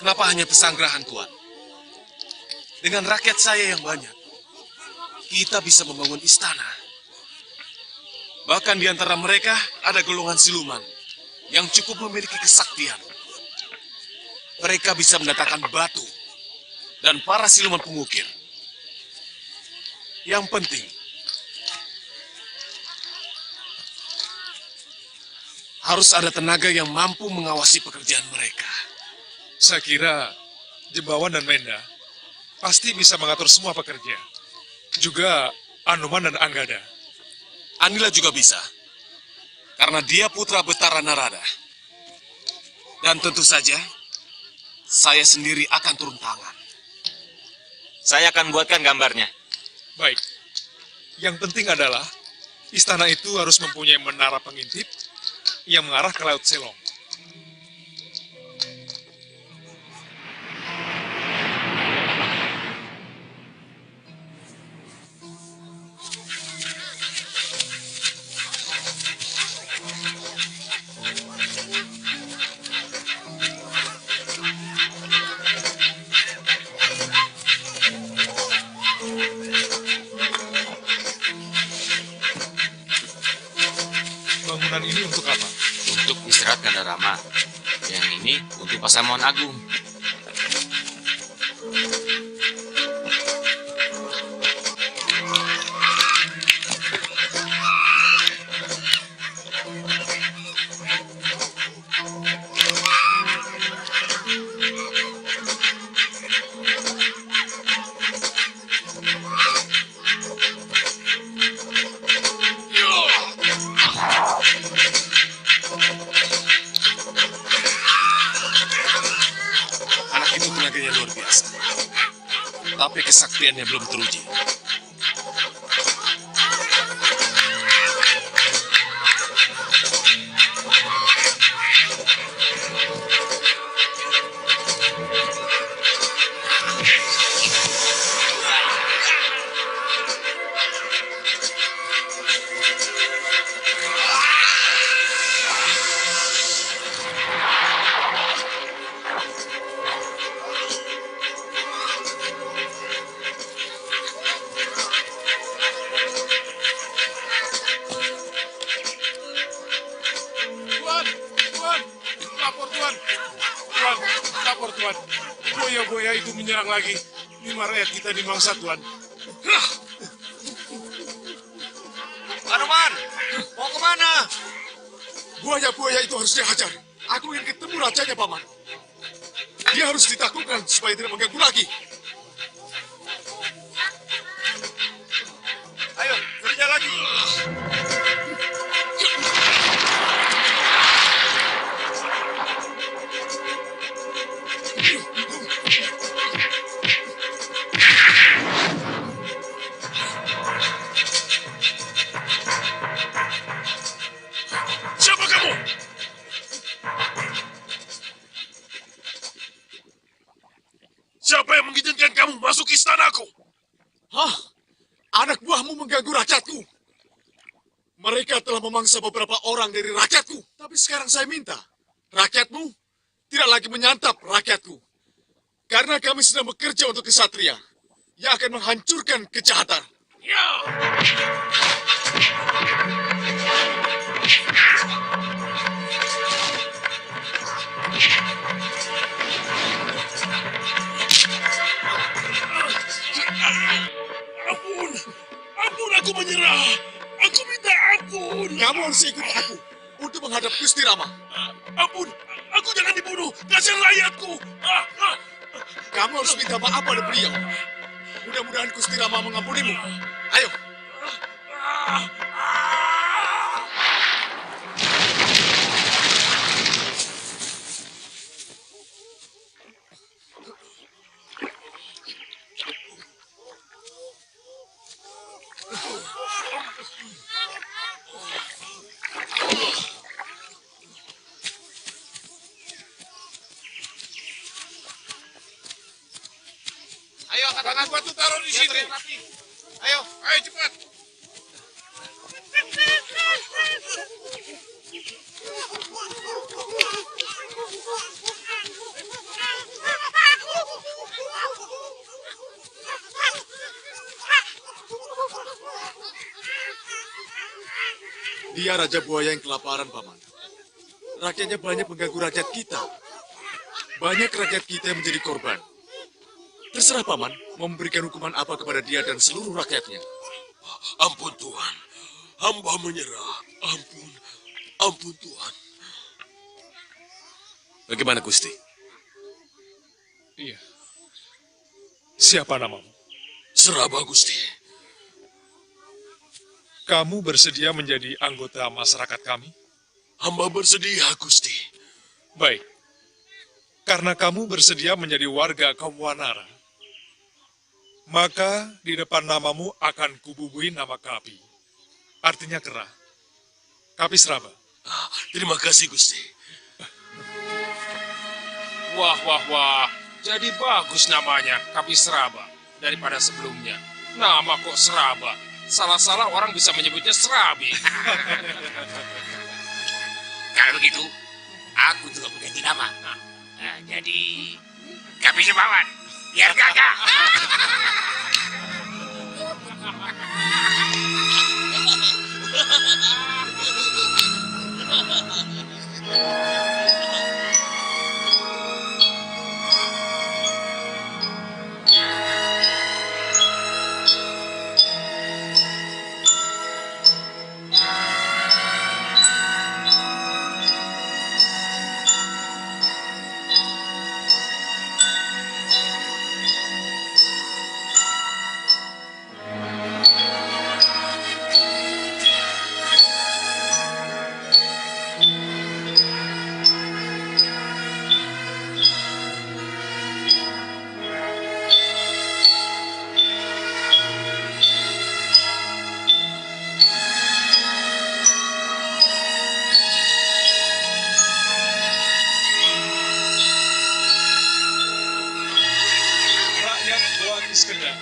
Kenapa hanya pesanggrahan, Tuan? Dengan rakyat saya yang banyak, kita bisa membangun istana. Bahkan di antara mereka ada golongan siluman yang cukup memiliki kesaktian. Mereka bisa mendatangkan batu dan para siluman pengukir. Yang penting, harus ada tenaga yang mampu mengawasi pekerjaan mereka. Saya kira Jembawan dan Menda pasti bisa mengatur semua pekerja. Juga Anoman dan Anggada. Anila juga bisa, karena dia putra Betara Narada. Dan tentu saja, saya sendiri akan turun tangan. Saya akan buatkan gambarnya. Baik. Yang penting adalah istana itu harus mempunyai menara pengintip yang mengarah ke Laut Selong. makanan ini untuk apa? Untuk istirahat Gandarama. Yang ini untuk Pasamuan Agung. Anak itu tenaganya luar biasa. Tapi kesaktiannya belum teruji. Tuan, lapor Tuan. Tuan, lapor Tuan. Buaya-buaya itu menyerang lagi. 5 rakyat kita dimangsa Tuan. Anoman, mau kemana? Buaya-buaya itu harus dihajar. Aku ingin ketemu rajanya, Paman. Dia harus ditaklukkan supaya tidak mengganggu lagi. Ayo, kerja lagi. Siapa kamu? Siapa yang mengizinkan kamu masuk istanaku? Hah? Anak buahmu mengganggu rakyatku. Mereka telah memangsa beberapa orang dari rakyatku. Tapi sekarang saya minta, rakyatmu tidak lagi menyantap rakyatku. Karena kami sedang bekerja untuk kesatria yang akan menghancurkan kejahatan. Ya! Ampun! Ampun, aku menyerah! Aku minta ampun! Kamu harus ikut aku untuk menghadap Gusti Rama. Ampun! Aku jangan dibunuh! Kasihan rakyatku! Kamu harus minta maaf pada beliau. Mudah-mudahan Gusti Rama mengampunimu. Ayo! Ayo, angkat tangan. Batu taruh di sini. Ayo. Ayo cepat. Dia Raja Buaya yang kelaparan, Paman. Rakyatnya banyak mengganggu rakyat kita. Banyak rakyat kita yang menjadi korban. Terserah Paman mau memberikan hukuman apa kepada dia dan seluruh rakyatnya. Ampun Tuhan, hamba menyerah. Ampun, ampun Tuhan. Bagaimana Gusti? Iya. Siapa namamu? Seraba Gusti. Kamu bersedia menjadi anggota masyarakat kami? Hamba bersedia Gusti. Baik. Karena kamu bersedia menjadi warga kaum Wanara, maka di depan namamu akan kububuhi nama Kapi. Artinya kera. Kapi Seraba. Terima kasih Gusti. Wah, wah, wah. Jadi bagus namanya, Kapi Seraba. Daripada sebelumnya. Nama kok Seraba. Salah-salah orang bisa menyebutnya Serabi. Kalau begitu, aku juga mengganti nama. Nah, jadi, Kapi Sebawan, biar gagah. Rakyat Goa Kiskenda.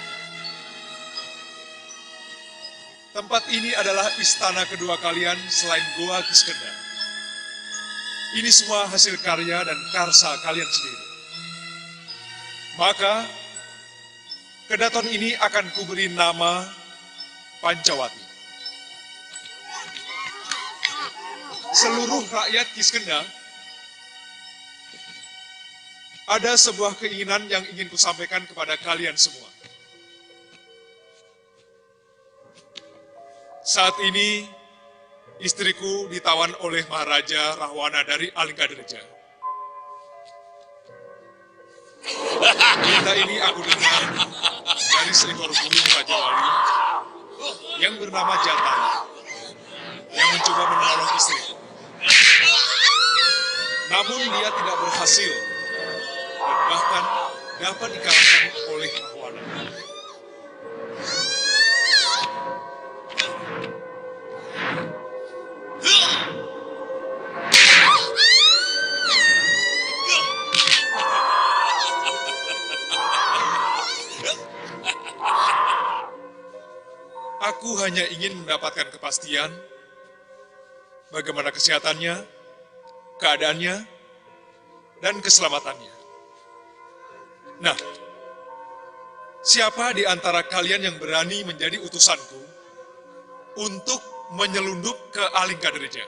Tempat ini adalah istana kedua kalian selain Goa Kiskenda. Ini semua hasil karya dan karsa kalian sendiri. Maka, kedaton ini akan kuberi nama Pancawati. Seluruh rakyat Kiskenda, ada sebuah keinginan yang ingin kusampaikan kepada kalian semua. Saat ini, istriku ditawan oleh Maharaja Rahwana dari Alingkadirja. Berita ini aku dengar dari seekor burung Raja Wali yang bernama Jatara, yang mencoba menolong istriku. Namun dia tidak berhasil, dan bahkan dapat dikalahkan oleh Rahwana. Aku hanya ingin mendapatkan kepastian bagaimana kesehatannya, keadaannya, dan keselamatannya. Nah, siapa di antara kalian yang berani menjadi utusanku untuk menyelundup ke Alingkadirja?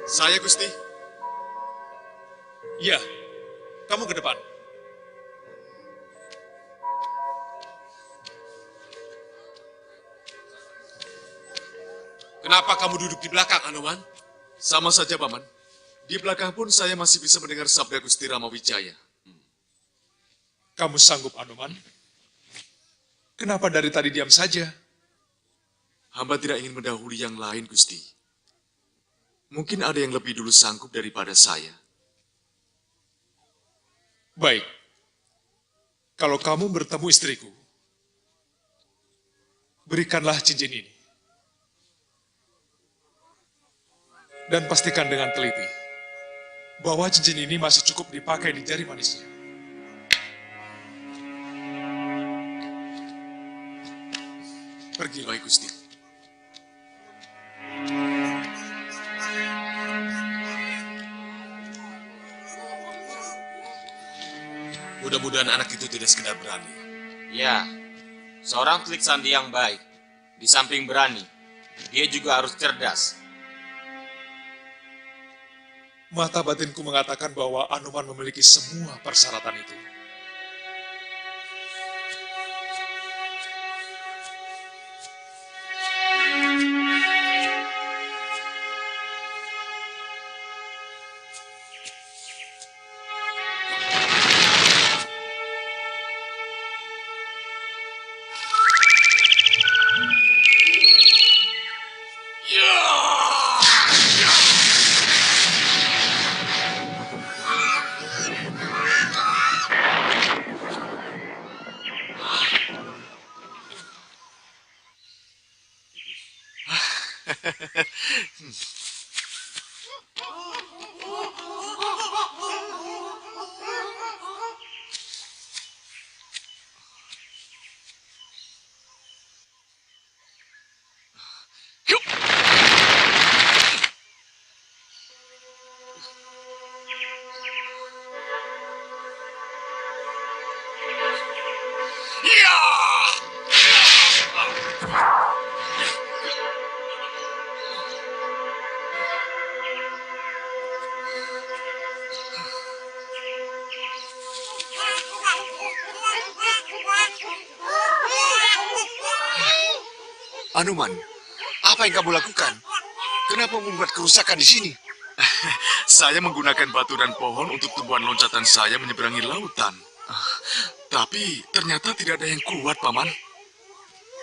Saya, Gusti. Iya, kamu ke depan. Kenapa kamu duduk di belakang, Anoman? Sama saja, Paman. Di belakang pun saya masih bisa mendengar sabda Gusti Ramawijaya. Kamu sanggup, Anoman? Kenapa dari tadi diam saja? Hamba tidak ingin mendahului yang lain, Gusti. Mungkin ada yang lebih dulu sanggup daripada saya. Baik, kalau kamu bertemu istriku, berikanlah cincin ini. Dan pastikan dengan teliti bahwa cincin ini masih cukup dipakai di jari manisnya. Pergilah. Baik, Gusti. Mudah-mudahan anak itu tidak sekedar berani. Ya, seorang telik sandi yang baik, di samping berani, dia juga harus cerdas. Mata batinku mengatakan bahwa Anoman memiliki semua persyaratan itu. Ya! Anoman, apa yang kamu lakukan? Kenapa membuat kerusakan di sini? Saya menggunakan batu dan pohon untuk tumbuhan loncatan saya menyeberangi lautan. Tapi ternyata tidak ada yang kuat, Paman.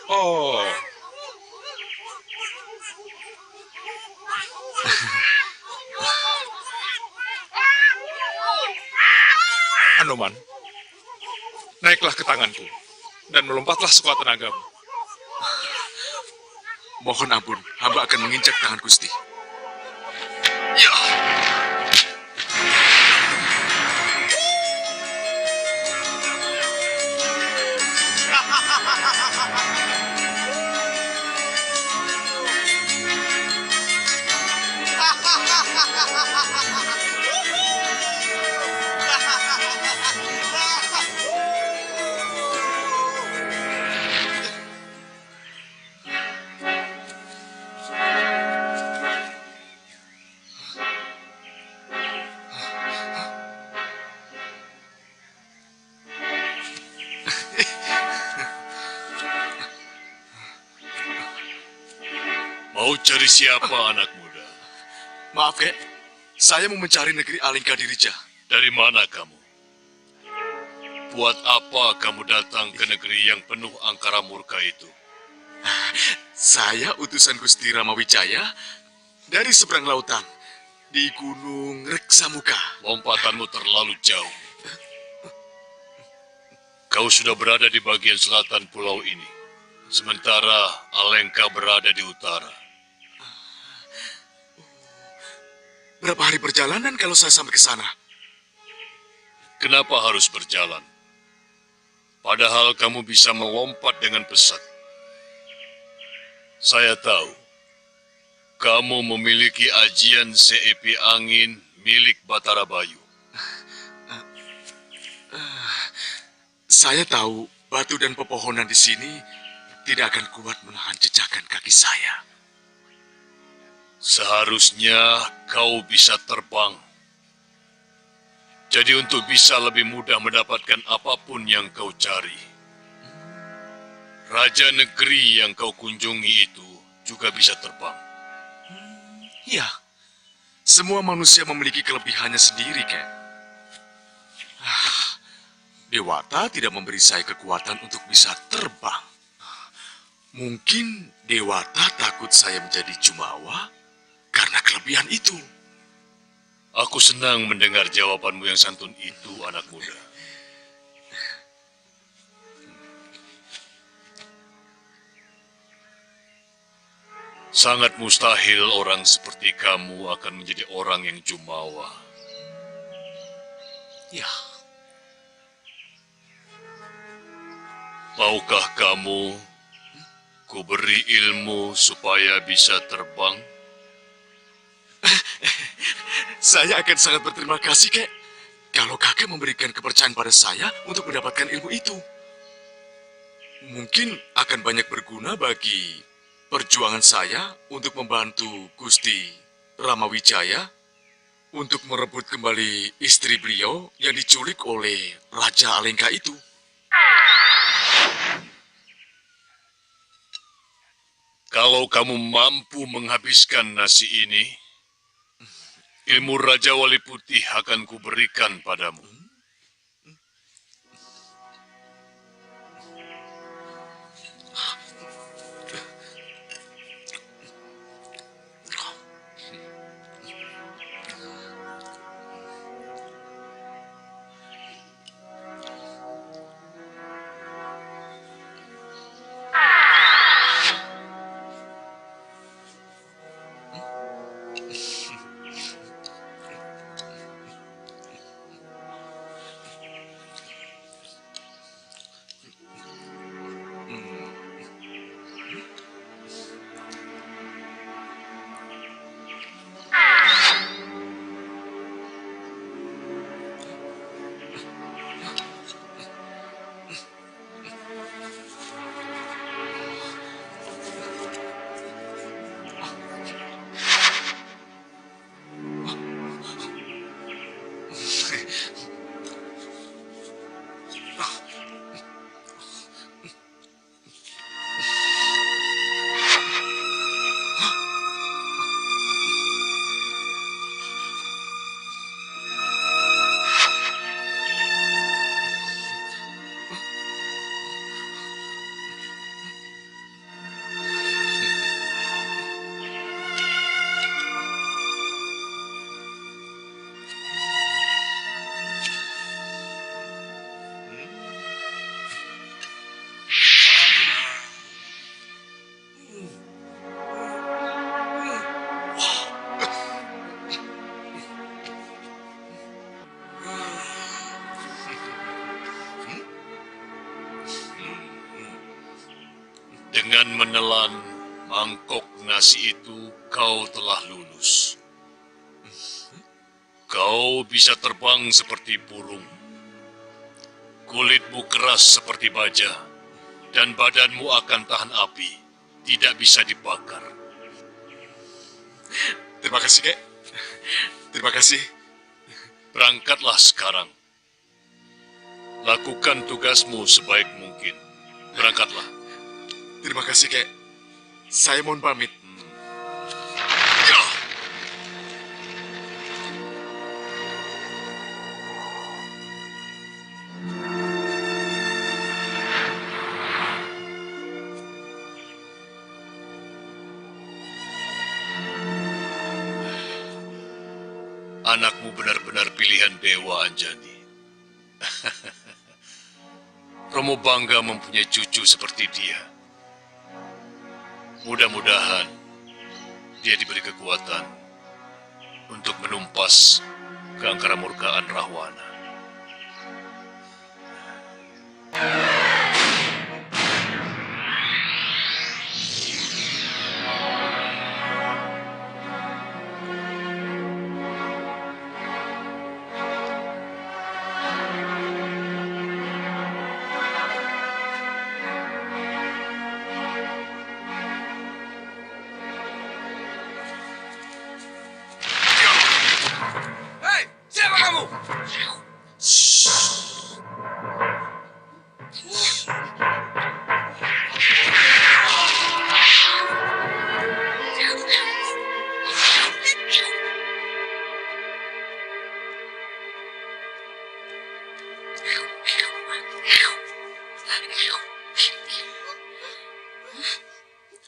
Oh, Anoman, naiklah ke tanganku dan melompatlah sekuat tenagamu. Mohon ampun, hamba akan menginjak tangan Gusti. Mau cari siapa anak muda? Maaf, Kek. Saya mau mencari negeri Alengka Dirija. Dari mana kamu? Buat apa kamu datang ke negeri yang penuh angkara murka itu? Saya utusan Gusti Ramawijaya dari seberang lautan di Gunung Reksamuka. Lompatanmu terlalu jauh. Kau sudah berada di bagian selatan pulau ini, sementara Alengka berada di utara. Berapa hari perjalanan kalau saya sampai ke sana? Kenapa harus berjalan? Padahal kamu bisa melompat dengan pesat. Saya tahu, kamu memiliki ajian seepi angin milik Batara Bayu. Saya tahu batu dan pepohonan di sini tidak akan kuat menahan jejakan kaki saya. Seharusnya kau bisa terbang. Jadi untuk bisa lebih mudah mendapatkan apapun yang kau cari, raja negeri yang kau kunjungi itu juga bisa terbang. Ya, semua manusia memiliki kelebihannya sendiri, Kek. Dewata tidak memberi saya kekuatan untuk bisa terbang. Mungkin Dewata takut saya menjadi jumawa karena kelebihan itu. Aku senang mendengar jawabanmu yang santun itu, anak muda. Sangat mustahil orang seperti kamu akan menjadi orang yang jumawa. Ya, Maukah kamu kuberi ilmu supaya bisa terbang? saya akan sangat berterima kasih, Kek. Kalau kakek memberikan kepercayaan pada saya untuk mendapatkan ilmu itu. Mungkin akan banyak berguna bagi perjuangan saya untuk membantu Gusti Ramawijaya untuk merebut kembali istri beliau yang diculik oleh Raja Alengka itu. Kalau kamu mampu menghabiskan nasi ini, ilmu Raja Wali Putih akan kuberikan padamu. Dengan menelan mangkok nasi itu, kau telah lulus. Kau bisa terbang seperti burung. Kulitmu keras seperti baja, dan badanmu akan tahan api, tidak bisa dibakar. Terima kasih, Kek. Terima kasih. Berangkatlah sekarang. Lakukan tugasmu sebaik mungkin. Berangkatlah. Terima kasih, Kek. Saya mohon pamit. Anakmu benar-benar pilihan dewa, Anjani. Romo bangga mempunyai cucu seperti dia. Mudah-mudahan dia diberi kekuatan untuk menumpas keangkaramurkaan Rahwana. Hei, siapa kamu?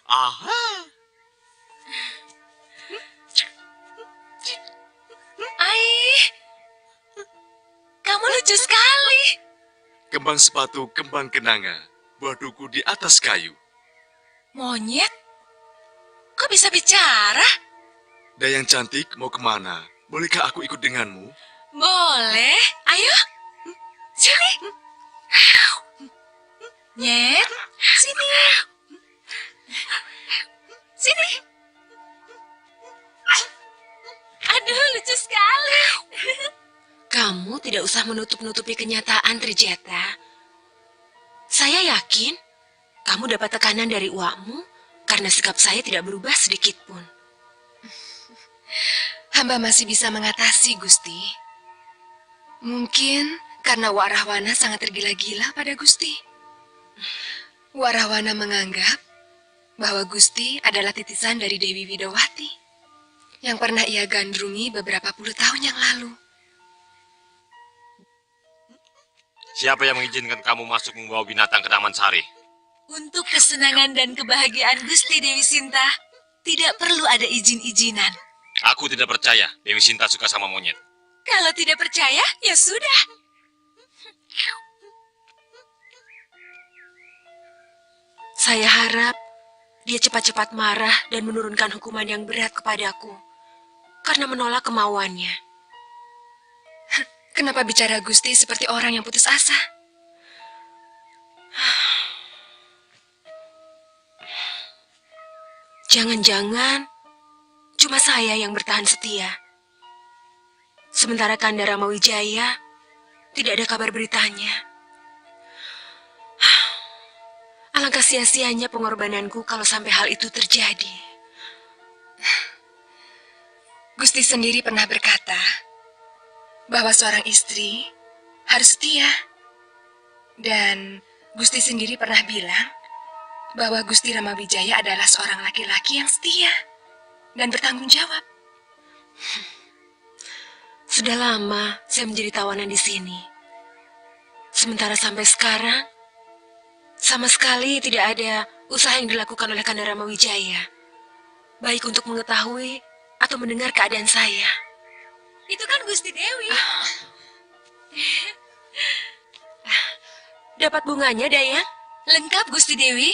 Aha. Kamu lucu sekali. Kembang sepatu, kembang kenanga. Buah duku di atas kayu. Monyet? Kok bisa bicara? Dayang cantik, mau kemana? Bolehkah aku ikut denganmu? Boleh. Ayo. Sini. Nyet, sini. Sini. Aduh, lucu sekali. Kamu tidak usah menutup-nutupi kenyataan, Trijeta. Saya yakin kamu dapat tekanan dari uakmu karena sikap saya tidak berubah sedikit pun. Hamba masih bisa mengatasi, Gusti. Mungkin karena Wak Rahwana sangat tergila-gila pada Gusti. Wak Rahwana menganggap bahwa Gusti adalah titisan dari Dewi Widowati yang pernah ia gandrungi beberapa puluh tahun yang lalu. Siapa yang mengizinkan kamu masuk membawa binatang ke Taman Sari? Untuk kesenangan dan kebahagiaan Gusti Dewi Sinta, tidak perlu ada izin-izinan. Aku tidak percaya Dewi Sinta suka sama monyet. Kalau tidak percaya, ya sudah. Saya harap dia cepat-cepat marah dan menurunkan hukuman yang berat kepadaku karena menolak kemauannya. Kenapa bicara Gusti seperti orang yang putus asa? Jangan-jangan cuma saya yang bertahan setia. Sementara Kanda Ramawijaya tidak ada kabar beritanya. Alangkah sia-sianya pengorbananku kalau sampai hal itu terjadi. Gusti sendiri pernah berkata bahwa seorang istri harus setia. Dan Gusti sendiri pernah bilang bahwa Gusti Ramawijaya adalah seorang laki-laki yang setia dan bertanggung jawab. Sudah lama saya menjadi tawanan di sini. Sementara sampai sekarang, sama sekali tidak ada usaha yang dilakukan oleh Kanda Ramawijaya, baik untuk mengetahui atau mendengar keadaan saya. Itu kan Gusti Dewi. Dapat bunganya, Dayang? Lengkap, Gusti Dewi.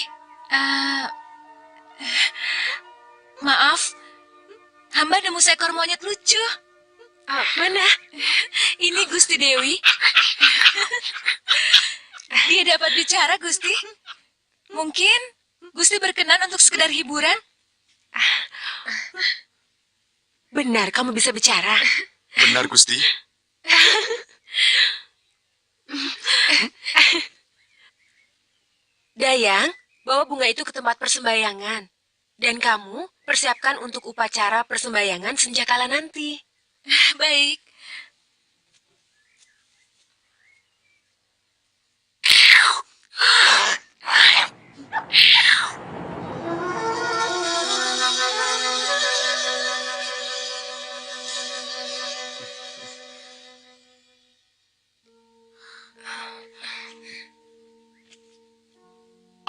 Maaf, hamba nemu seekor monyet lucu. Mana? Ini Gusti Dewi. Dia dapat bicara, Gusti. Mungkin Gusti berkenan untuk sekedar hiburan? Benar, kamu bisa bicara. Benar, Gusti. Dayang, bawa bunga itu ke tempat persembahyangan. Dan kamu persiapkan untuk upacara persembahyangan senjakala nanti. Baik.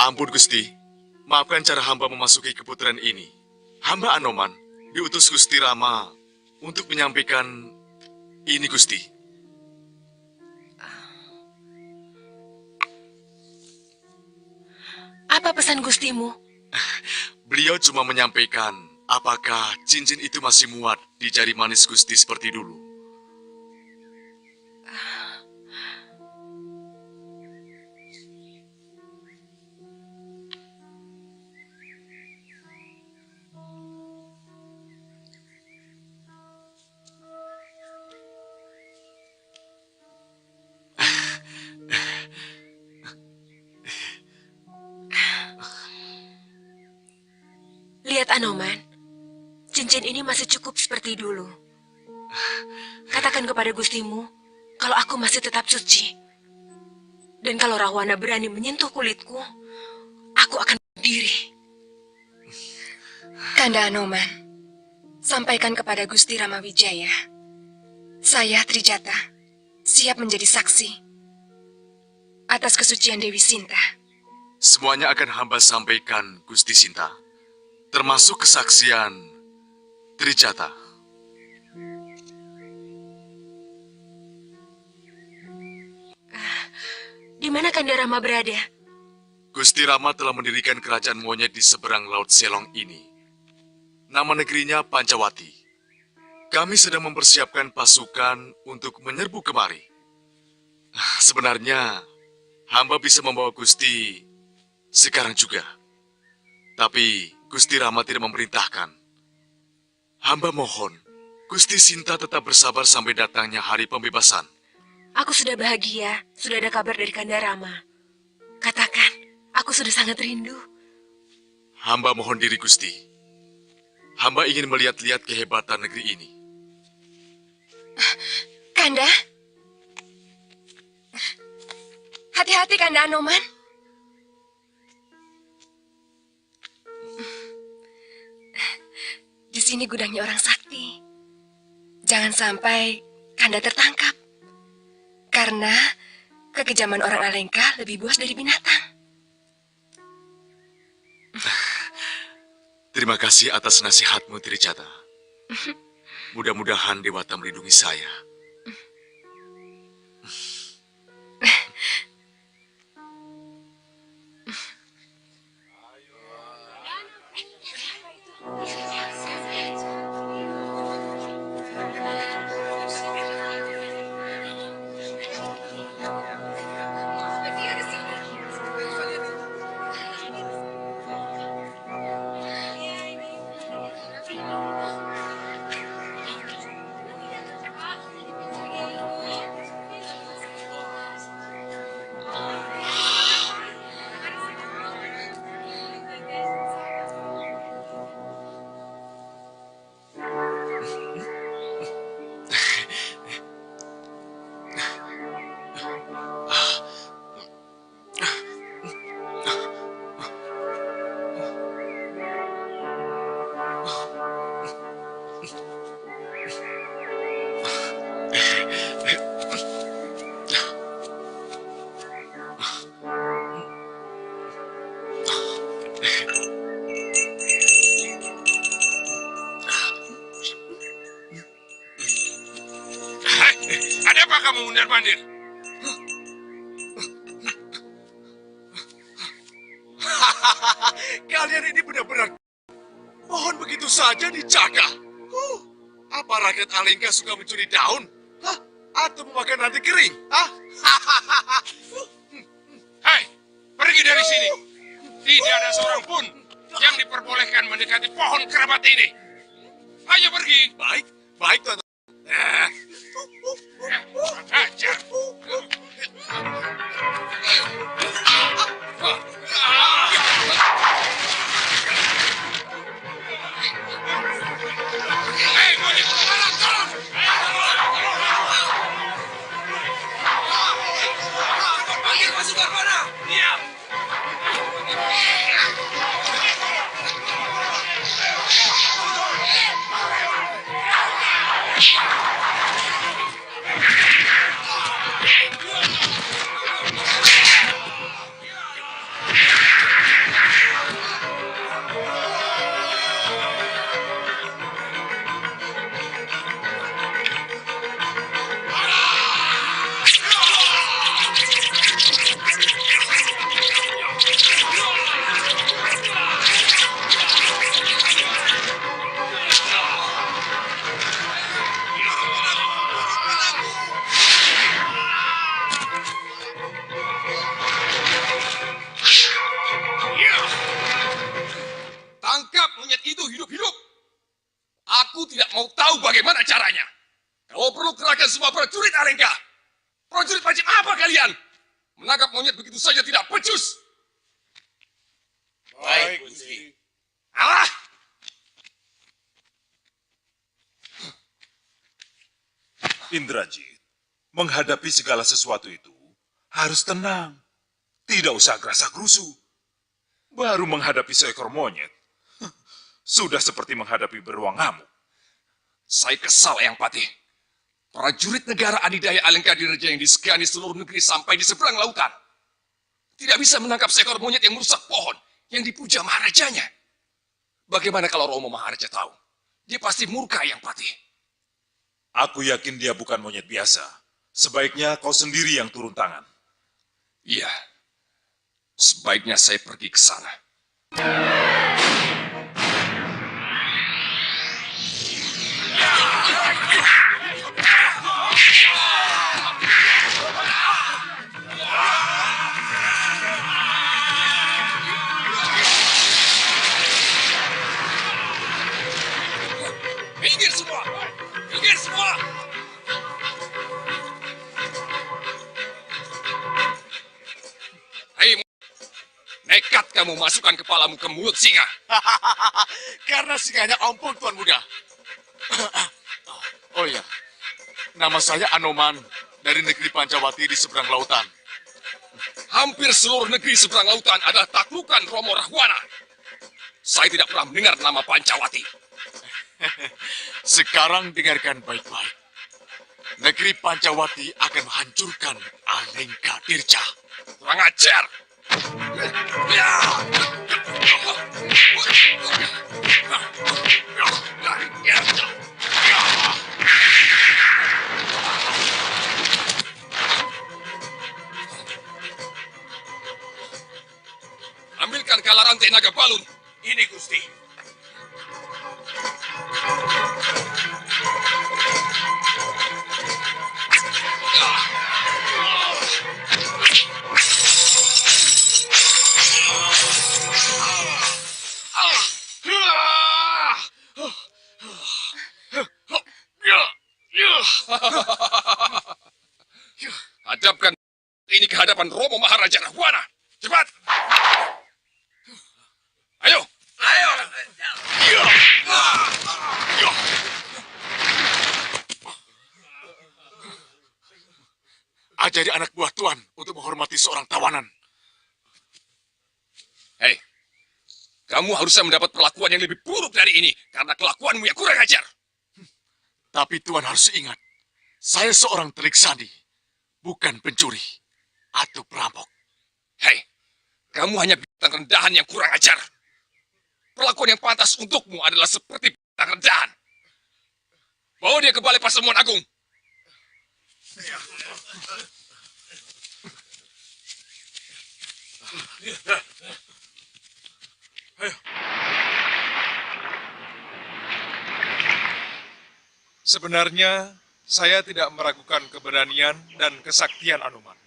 Ampun, Gusti. Maafkan cara hamba memasuki keputaran ini. Hamba Anoman diutus Gusti Rama untuk menyampaikan ini, Gusti. Apa pesan Gustimu? Beliau cuma menyampaikan apakah cincin itu masih muat di jari manis Gusti seperti dulu. Lihat Anoman, cincin ini masih cukup seperti dulu. Katakan kepada Gustimu kalau aku masih tetap suci. Dan kalau Rahwana berani menyentuh kulitku, aku akan berdiri. Kanda Anoman, sampaikan kepada Gusti Ramawijaya. Saya Trijata siap menjadi saksi atas kesucian Dewi Sinta. Semuanya akan hamba sampaikan, Gusti Sinta. Termasuk kesaksian Trijata. Di mana Kanda Rama berada? Gusti Rama telah mendirikan kerajaan monyet di seberang Laut Selong ini. Nama negerinya Pancawati. Kami sedang mempersiapkan pasukan untuk menyerbu kemari. Sebenarnya, hamba bisa membawa Gusti sekarang juga. Tapi Gusti Rama tidak memerintahkan. Hamba mohon, Gusti Sinta tetap bersabar sampai datangnya hari pembebasan. Aku sudah bahagia, sudah ada kabar dari Kanda Rama. Katakan, aku sudah sangat rindu. Hamba mohon diri, Gusti. Hamba ingin melihat-lihat kehebatan negeri ini. Kanda, hati-hati Kanda Anoman. Di sini gudangnya orang sakti. Jangan sampai Kanda tertangkap. Karena kekejaman orang Alengka lebih buas dari binatang. Terima kasih atas nasihatmu, Trijata. Mudah-mudahan Dewata melindungi saya. Ada apa kamu mundar-mandir? Kalian ini benar-benar pohon begitu saja dijaga. Apa rakyat Alengka suka mencuri daun? Hah? Atau memakan ranting kering? Hah? Hai, pergi dari sini. Tidak ada seorang pun mendekati pohon keramat ini. Ayo pergi. Baik, baik Tuan. Ajar. Monyet, tolong. Panggil pasukan mana? Iya. Tangkap monyet itu hidup-hidup. Aku tidak mau tahu bagaimana caranya. Kalau perlu kerahkan semua prajurit Alengka. Prajurit macam apa kalian? Menangkap monyet begitu saja tidak becus. Baik, Gusti. Alah! Indrajit, menghadapi segala sesuatu itu harus tenang. Tidak usah gerasa-gerusu. Baru menghadapi seekor monyet, sudah seperti menghadapi beruang ngamuk. Saya kesal, Yang Patih. Prajurit negara adidaya Alengka Diraja yang disegani seluruh negeri sampai di seberang lautan. Tidak bisa menangkap seekor monyet yang merusak pohon yang dipuja Maharajanya. Bagaimana kalau Romo Maharaja tahu? Dia pasti murka, Yang Patih. Aku yakin dia bukan monyet biasa. Sebaiknya kau sendiri yang turun tangan. Iya. Sebaiknya saya pergi ke sana. Minggir semua! Minggir semua! Hei, nekat kamu masukkan kepalamu ke mulut singa. Karena singanya ompong, Tuan Muda. Oh iya, nama saya Anoman dari negeri Pancawati di seberang lautan. Hampir seluruh negeri seberang lautan adalah taklukan Romo Rahwana. Saya tidak pernah mendengar nama Pancawati. Sekarang dengarkan baik-baik. Negeri Pancawati akan menghancurkan Alengka Dirja. Kurang ajar! Ambilkan kala rantai naga balun. Ini, Gusti. Hadapkan ini ke hadapan Romo Maharaja Rahwana. Cepat! Ayo! Ayo! Ajari anak buah Tuan untuk menghormati seorang tawanan. Hei, kamu harusnya mendapat perlakuan yang lebih buruk dari ini karena kelakuanmu yang kurang ajar. Tapi Tuan harus ingat, saya seorang telik sandi, bukan pencuri atau perampok. Hei, kamu hanya bintang rendahan yang kurang ajar. Perlakuan yang pantas untukmu adalah seperti bintang rendahan. Bawa dia ke Balai Pasemuan Agung. Sebenarnya, saya tidak meragukan keberanian dan kesaktian Anoman.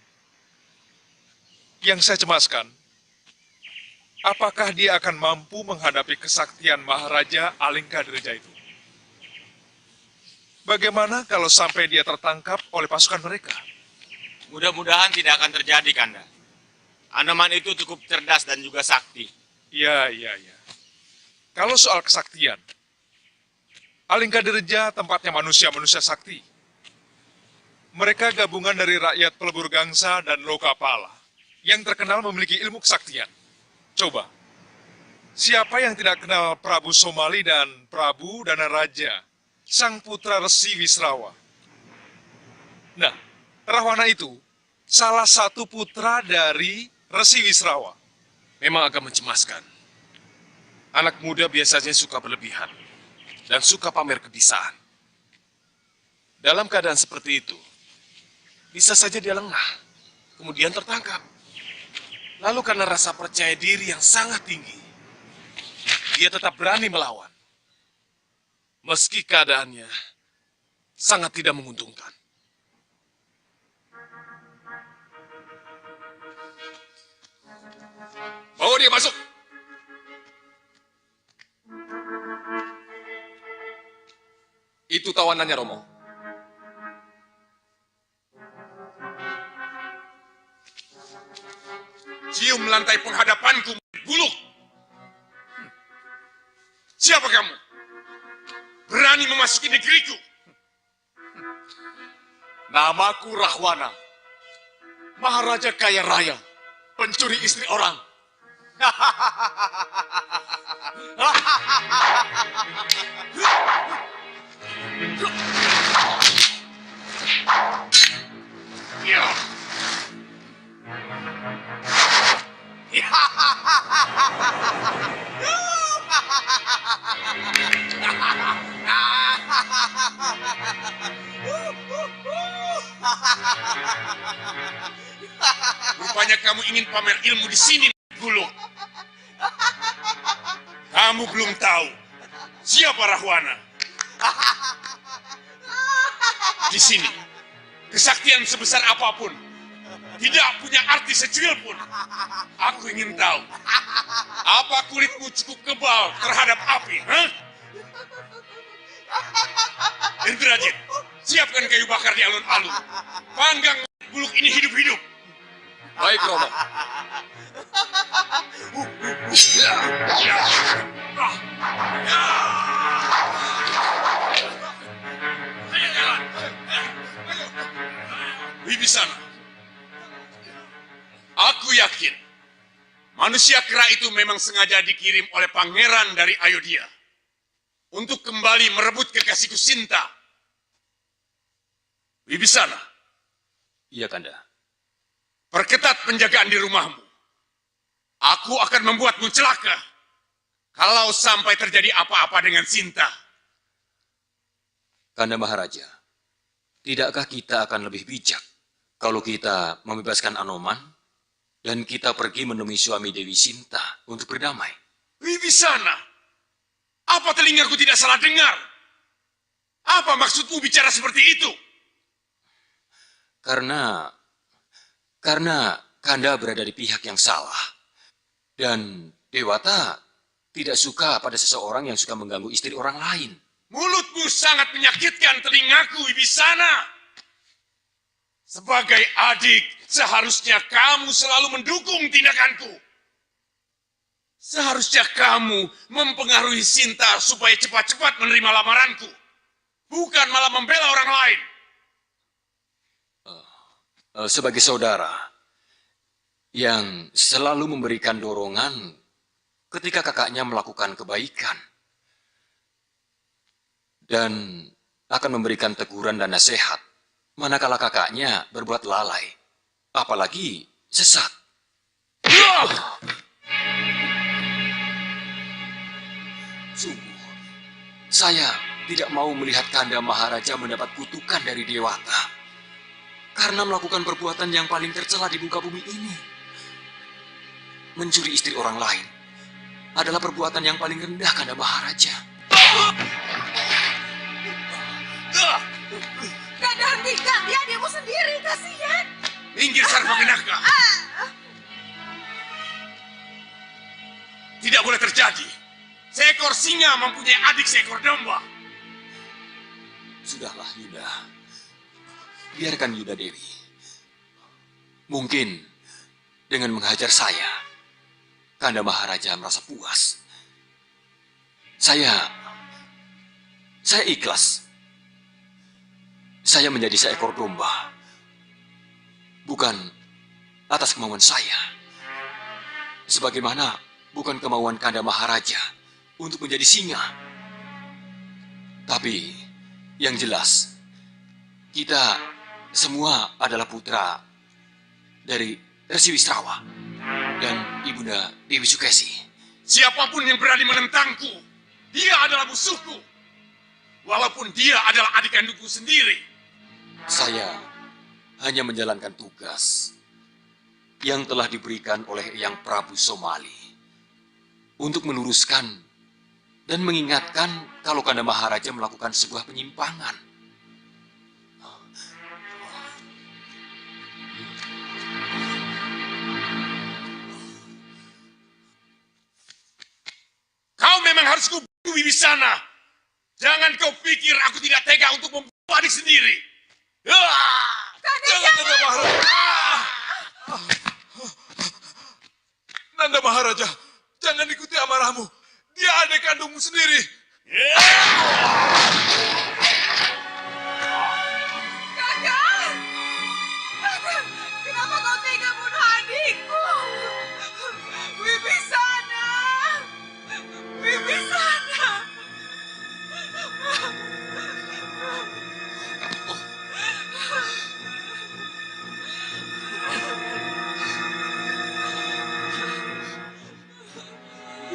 Yang saya cemaskan apakah dia akan mampu menghadapi kesaktian Maharaja Alengkadirja itu? Bagaimana kalau sampai dia tertangkap oleh pasukan mereka? Mudah-mudahan tidak akan terjadi, Kanda. Anoman itu cukup cerdas dan juga sakti. Ya. Kalau soal kesaktian, Alengkadirja tempatnya manusia-manusia sakti. Mereka gabungan dari rakyat pelebur gangsa dan Lokapala yang terkenal memiliki ilmu kesaktian. Coba, siapa yang tidak kenal Prabu Somali dan Prabu Danaraja, sang putra Resi Wisrawa? Nah, Rahwana itu salah satu putra dari Resi Wisrawa. Memang agak mencemaskan. Anak muda biasanya suka berlebihan dan suka pamer kebisaan. Dalam keadaan seperti itu, bisa saja dia lengah, kemudian tertangkap. Lalu karena rasa percaya diri yang sangat tinggi, dia tetap berani melawan. Meski keadaannya sangat tidak menguntungkan. Bawa dia masuk. Itu tawanannya, Romo. Cium lantai penghadapanku, buluk. Siapa kamu? Berani memasuki negeriku? Namaku Rahwana. Maharaja kaya raya, pencuri istri orang. Rupanya kamu ingin pamer ilmu di sini, Gulung. Kamu belum tahu siapa Rahwana. Di sini, kesaktian sebesar apapun tidak punya arti secuil pun. Aku ingin tahu, apa kulitmu cukup kebal terhadap api? Indrajit, siapkan kayu bakar di alun-alun. Panggang buluk ini hidup-hidup. Baik, Romo. Wibisana, aku yakin manusia kera itu memang sengaja dikirim oleh pangeran dari Ayodhya untuk kembali merebut kekasihku Sinta. Wibisana. Iya, Kanda. Perketat penjagaan di rumahmu. Aku akan membuatmu celaka kalau sampai terjadi apa-apa dengan Sinta. Kanda Maharaja, tidakkah kita akan lebih bijak kalau kita membebaskan Anoman dan kita pergi menemui suami Dewi Sinta untuk berdamai? Wibisana, apa telingaku tidak salah dengar? Apa maksudmu bicara seperti itu? Karena Kanda berada di pihak yang salah. Dan Dewata tidak suka pada seseorang yang suka mengganggu istri orang lain. Mulutmu sangat menyakitkan telingaku, Wibisana. Sebagai adik, seharusnya kamu selalu mendukung tindakanku. Seharusnya kamu mempengaruhi Sinta supaya cepat-cepat menerima lamaranku. Bukan malah membela orang lain. Sebagai saudara yang selalu memberikan dorongan ketika kakaknya melakukan kebaikan dan akan memberikan teguran dan nasihat manakala kakaknya berbuat lalai, apalagi sesat. Sungguh, saya tidak mau melihat Kanda Maharaja mendapat kutukan dari Dewata karena melakukan perbuatan yang paling tercela di muka bumi ini. Mencuri istri orang lain adalah perbuatan yang paling rendah, Kanda Maharaja. Kanda, hentikan dia, adikmu sendiri, kasihan. Minggir, Sarpakenaka. tidak boleh terjadi. Seekor singa mempunyai adik seekor domba. Sudahlah, Yuda. Biarkan Yuda Dewi. Mungkin dengan menghajar saya, Kanda Maharaja merasa puas. Saya ikhlas. Saya menjadi seekor domba. Bukan atas kemauan saya. Sebagaimana bukan kemauan Kanda Maharaja untuk menjadi singa. Tapi yang jelas, kita semua adalah putra dari Resi Wisrawa dan Ibunda Dewi Sukesi. Siapapun yang berani menentangku, dia adalah musuhku. Walaupun dia adalah adik kandungku sendiri. Saya hanya menjalankan tugas yang telah diberikan oleh Eyang Prabu Somali untuk meluruskan dan mengingatkan kalau Kanda Maharaja melakukan sebuah penyimpangan. Kau memang harus kubunuh Wibisana. Jangan kau pikir aku tidak tega untuk membunuh adik sendiri. Jangan, Nanda Maharaja. Nanda Maharaja, jangan ikuti amarahmu. Dia adik kandungmu sendiri. Kakak! Kakak, kenapa kau tega bunuh adikku? Wibisana! Wibisana!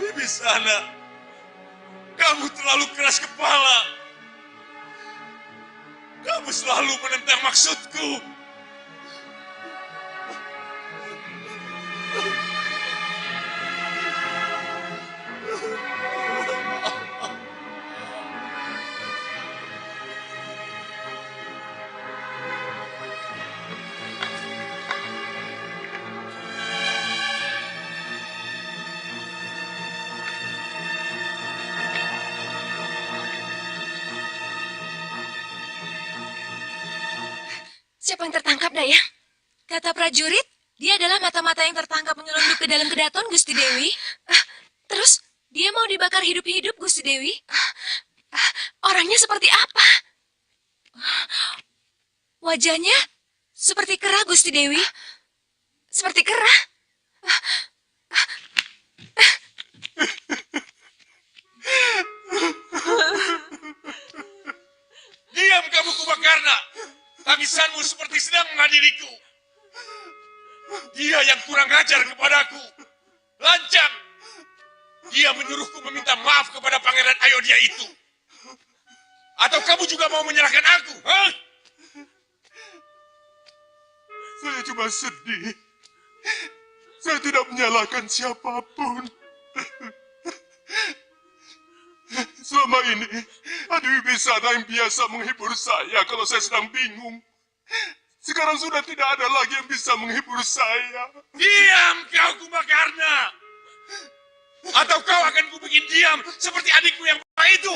Wibisana, kamu terlalu keras kepala. Kamu selalu menentang maksudku. Siapa yang tertangkap, Dayang? Kata prajurit, dia adalah mata-mata yang tertangkap menyelundup ke dalam kedaton, Gusti Dewi. Terus? Dia mau dibakar hidup-hidup, Gusti Dewi. Orangnya seperti apa? Wajahnya seperti kera, Gusti Dewi. Seperti kera? Diam kamu Kubakarna. Tangisanmu seperti sedang mengadiliku. Dia yang kurang ajar kepadaku. Lancang. Dia menyuruhku meminta maaf kepada Pangeran Ayodhya itu. Atau kamu juga mau menyerahkan aku? Hah? Saya cuma sedih. Saya tidak menyalahkan siapapun. Selama ini, Adi Wibisana yang biasa menghibur saya kalau saya sedang bingung. Sekarang sudah tidak ada lagi yang bisa menghibur saya. Diam kau Kubakarna. Atau kau akan kubikin diam seperti adikmu yang itu.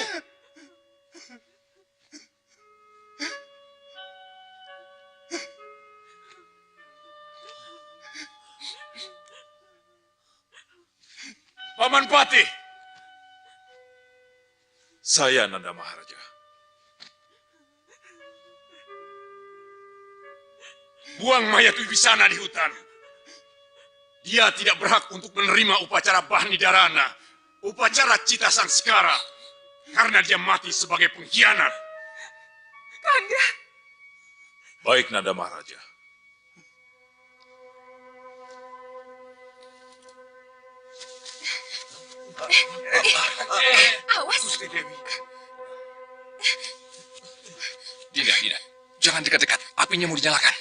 Paman Patih. Saya Nanda Maharaja. Buang mayat Wibisana di hutan. Dia tidak berhak untuk menerima upacara Bahni Darana, upacara Cita Sangskara, karena dia mati sebagai pengkhianat. Kanda! Baik Nanda Maharaja. Awas! Gusti Dewi. Tidak. Jangan dekat-dekat. Apinya mau dinyalakan.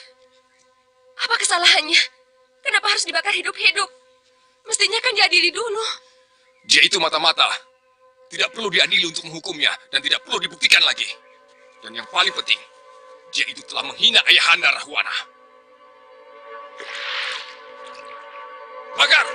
Apa kesalahannya? Kenapa harus dibakar hidup-hidup? Mestinya kan diadili dulu. Dia itu mata-mata. Tidak perlu diadili untuk menghukumnya dan tidak perlu dibuktikan lagi. Dan yang paling penting, dia itu telah menghina Ayahanda Rahwana. Bakar!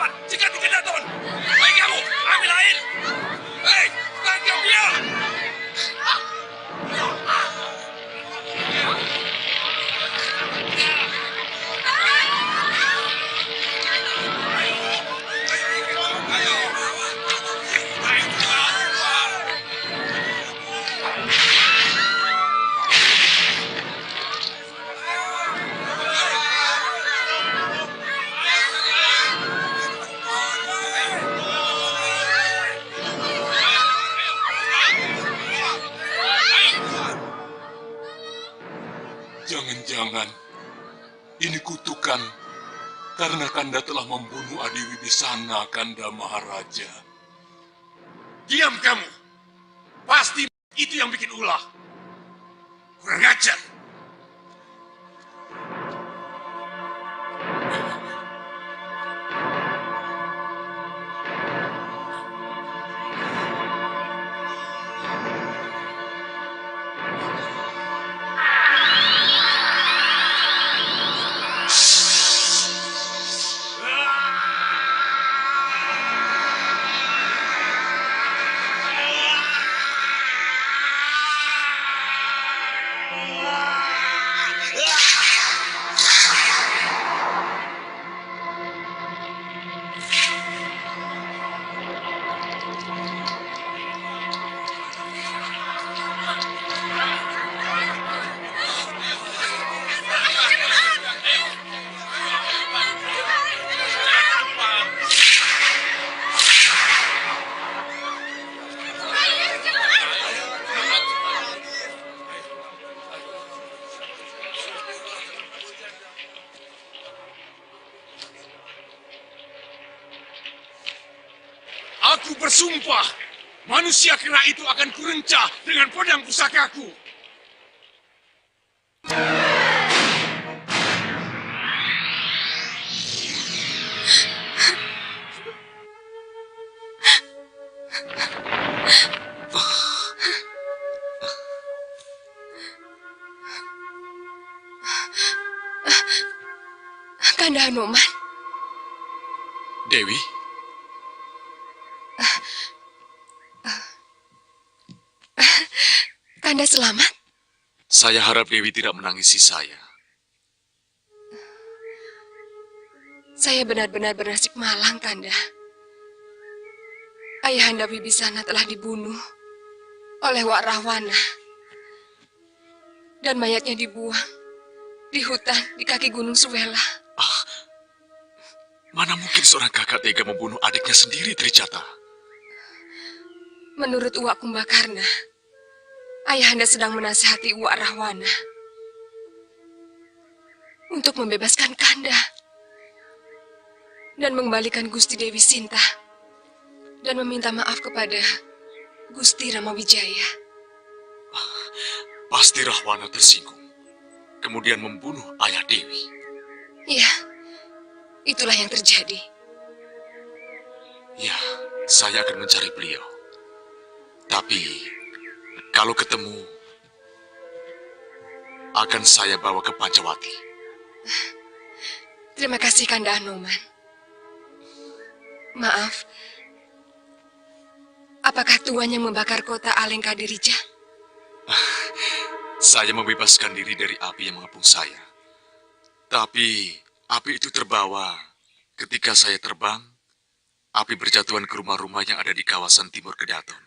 cepat, cegat di Kedaton. Baik kamu, ambil air. Hei, tangkap dia. Jangan-jangan ini kutukan karena Kanda telah membunuh Adi Wibisana, Kanda Maharaja. Diam kamu. Pasti itu yang bikin ulah. Kurang ajar. Aku bersumpah, manusia kera itu akan kurencah dengan pedang pusakaku. Kanda Hanoman. Dewi, Kanda selamat? saya harap Dewi tidak menangisi saya. Saya benar-benar bernasib malang, Kanda. Ayahanda Wibisana telah dibunuh oleh Wak Rahwana. Dan mayatnya dibuang di hutan di kaki Gunung Suwela. Mana mungkin seorang kakak tega membunuh adiknya sendiri, Tricata? Menurut Uwak Kumbakarna, ayahanda sedang menasihati Uwak Rahwana untuk membebaskan Kanda dan mengembalikan Gusti Dewi Sinta dan meminta maaf kepada Gusti Ramawijaya. Pasti Rahwana tersinggung, kemudian membunuh ayah Dewi. Iya, itulah yang terjadi. Ya, saya akan mencari beliau. Tapi, kalau ketemu, akan saya bawa ke Pancawati. Terima kasih, Kanda Hanoman. Maaf, apakah Tuan yang membakar kota Alengkadirija? Saya membebaskan diri dari api yang mengepung saya. Tapi, api itu terbawa ketika saya terbang. Api berjatuhan ke rumah-rumah yang ada di kawasan timur Kedaton.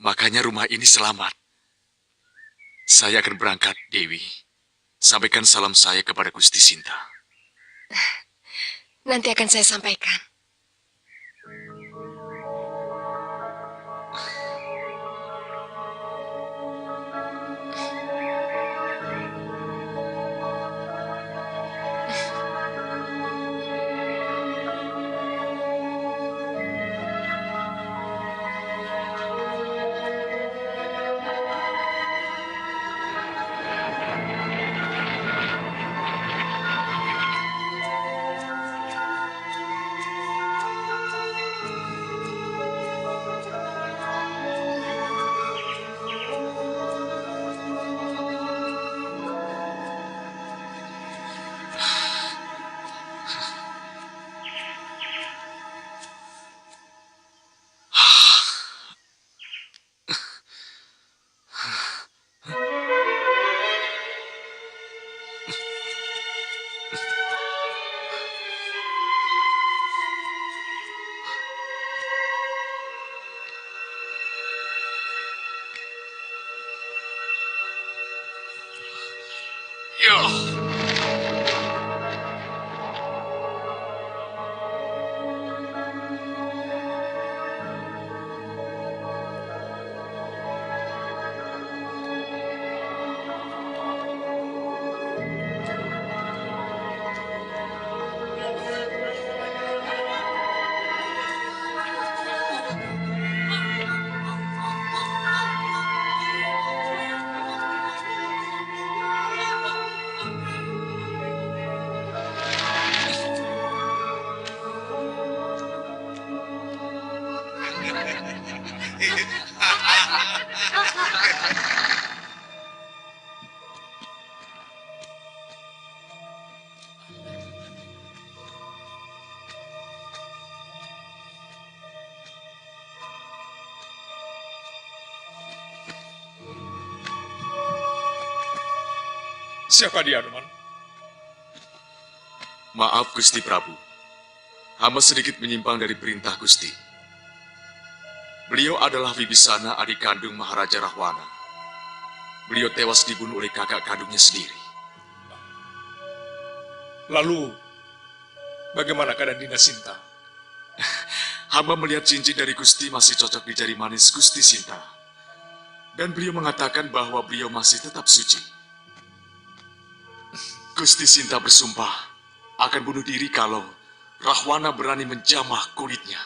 Makanya rumah ini selamat. Saya akan berangkat, Dewi. Sampaikan salam saya kepada Gusti Sinta. Nanti akan saya sampaikan. Siapa dia, Anoman? Maaf, Gusti Prabu. Hamba sedikit menyimpang dari perintah Gusti. Beliau adalah Wibisana, adik kandung Maharaja Rahwana. Beliau tewas dibunuh oleh kakak kandungnya sendiri. Lalu, bagaimana keadaan Dinda Sinta? Hamba melihat cincin dari Gusti masih cocok di jari manis Gusti Sinta. Dan beliau mengatakan bahwa beliau masih tetap suci. Gusti Sinta bersumpah akan bunuh diri kalau Rahwana berani menjamah kulitnya.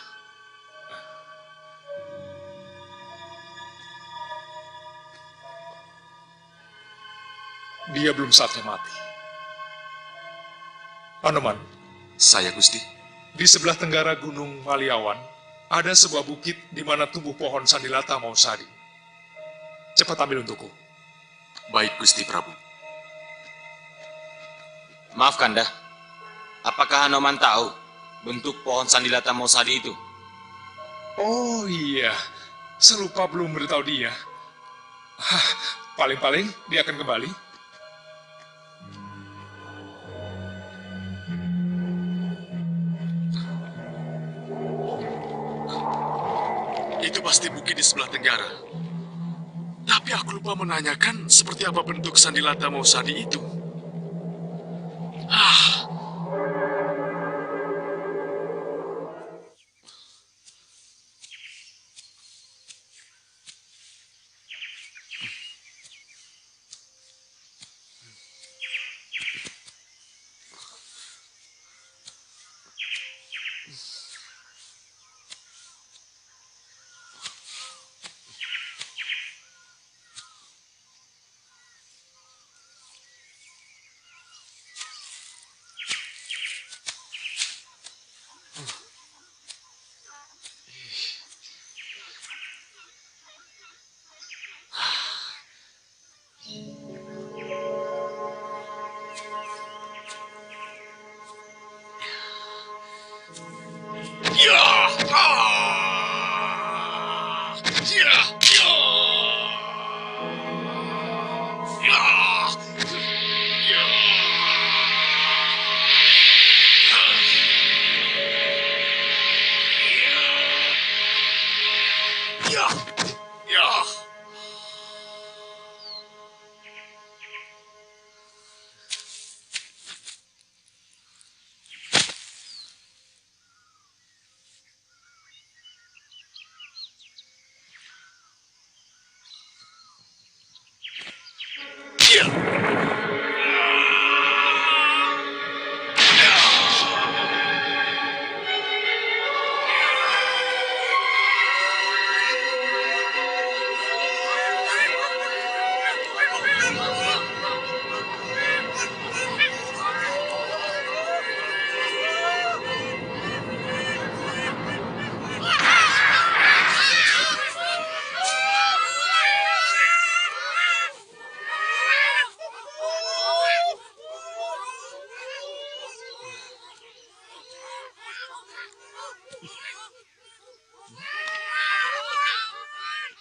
Dia belum saatnya mati. Anoman, Saya, Gusti. di sebelah tenggara Gunung Maliawan, ada sebuah bukit di mana tumbuh pohon Sandilata Mausadi. Cepat ambil untukku. Baik, Gusti Prabu. Maaf, Kanda. Apakah Anoman tahu bentuk pohon Sandilata Mausadi itu? Oh iya, selupa belum beritahu dia. Hah, paling-paling dia akan kembali. Itu pasti bukit di sebelah tenggara. Tapi aku lupa menanyakan seperti apa bentuk Sandilata Mausadi itu.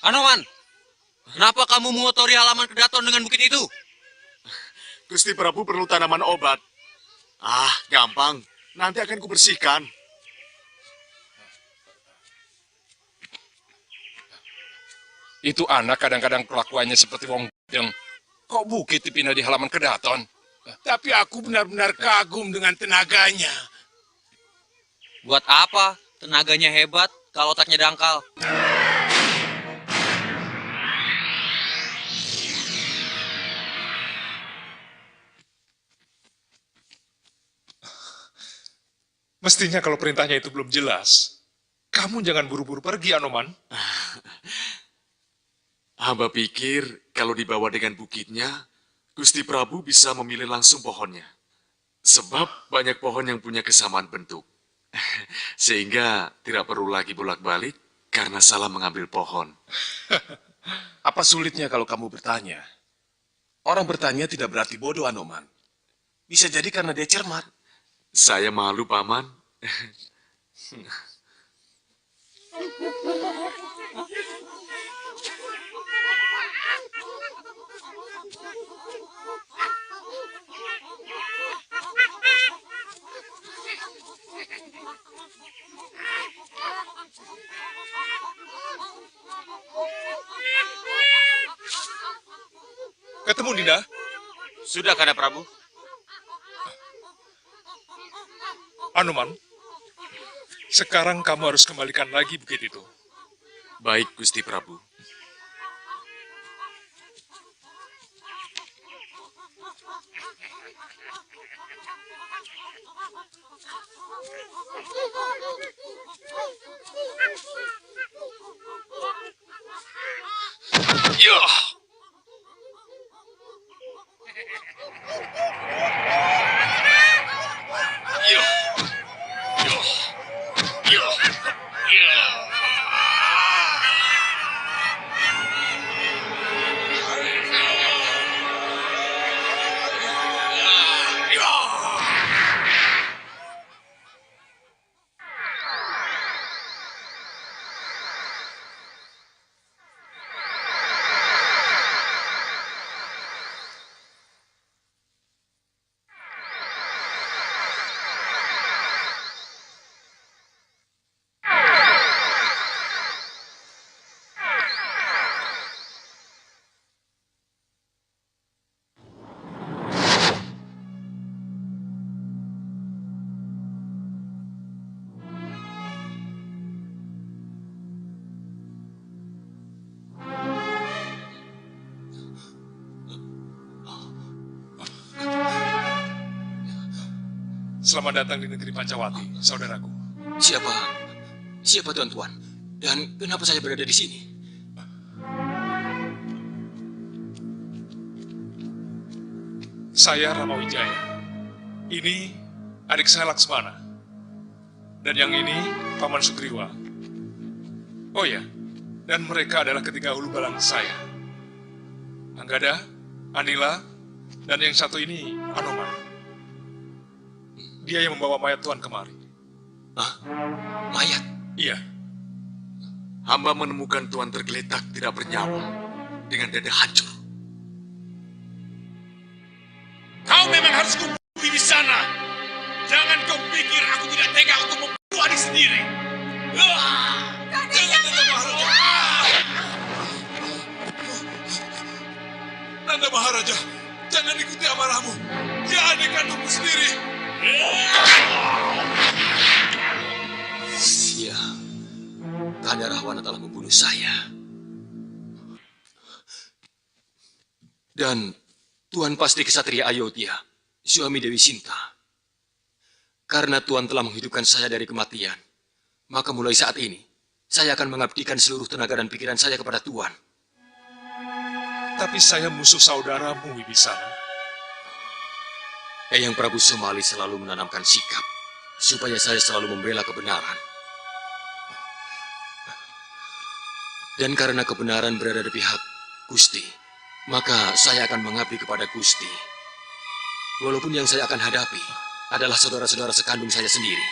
Anoman, kenapa kamu mengotori halaman kedaton dengan bukit itu? Gusti Prabu perlu tanaman obat. Gampang. Nanti akan kubersihkan. Itu anak kadang-kadang kelakuannya seperti wong yang kok bukit dipindah di halaman kedaton. Tapi aku benar-benar kagum dengan tenaganya. Buat apa? Tenaganya hebat kalau otaknya dangkal. Mestinya kalau perintahnya itu belum jelas, kamu jangan buru-buru pergi, Anoman. Hamba pikir kalau dibawa dengan bukitnya, Gusti Prabu bisa memilih langsung pohonnya. Sebab banyak pohon yang punya kesamaan bentuk. Sehingga tidak perlu lagi bolak-balik karena salah mengambil pohon. Apa sulitnya kalau kamu bertanya? Orang bertanya tidak berarti bodoh, Anoman. Bisa jadi karena dia cermat. Saya malu, Paman. Ketemu, Dinda? Sudah, Kanda Prabu. Anoman, sekarang kamu harus kembalikan lagi bukit itu. Baik, Gusti Prabu. Ya! Selamat datang di negeri Pancawati, saudaraku. Siapa tuan-tuan? Dan kenapa saya berada di sini? Saya Rama Wijaya. Ini adik saya Laksmana. Dan yang ini Paman Sugriwa. Oh ya, dan mereka adalah ketiga hulu balang saya. Anggada, Anila, dan yang satu ini Anoman. Dia yang membawa mayat Tuan kemari. Hah? Mayat? Iya. Hamba menemukan Tuan tergeletak tidak bernyawa dengan dada hancur. Kau memang harus kubunuh di sana. Jangan kau pikir aku tidak tega untuk membunuh adik sendiri. Nanda Maharaja, jangan ikuti amarahmu. Dia adik kandungmu sendiri. Iya, Kanda Rahwana telah membunuh saya. Dan Tuan pasti kesatria Ayodhya, suami Dewi Sinta. Karena Tuan telah menghidupkan saya dari kematian, maka mulai saat ini, saya akan mengabdikan seluruh tenaga dan pikiran saya kepada Tuan. Tapi saya musuh saudaramu, Wibisana. Eyang Prabu Somali selalu menanamkan sikap, supaya saya selalu membela kebenaran. Dan karena kebenaran berada di pihak Gusti, maka saya akan mengabdi kepada Gusti. Walaupun yang saya akan hadapi adalah saudara-saudara sekandung saya sendiri.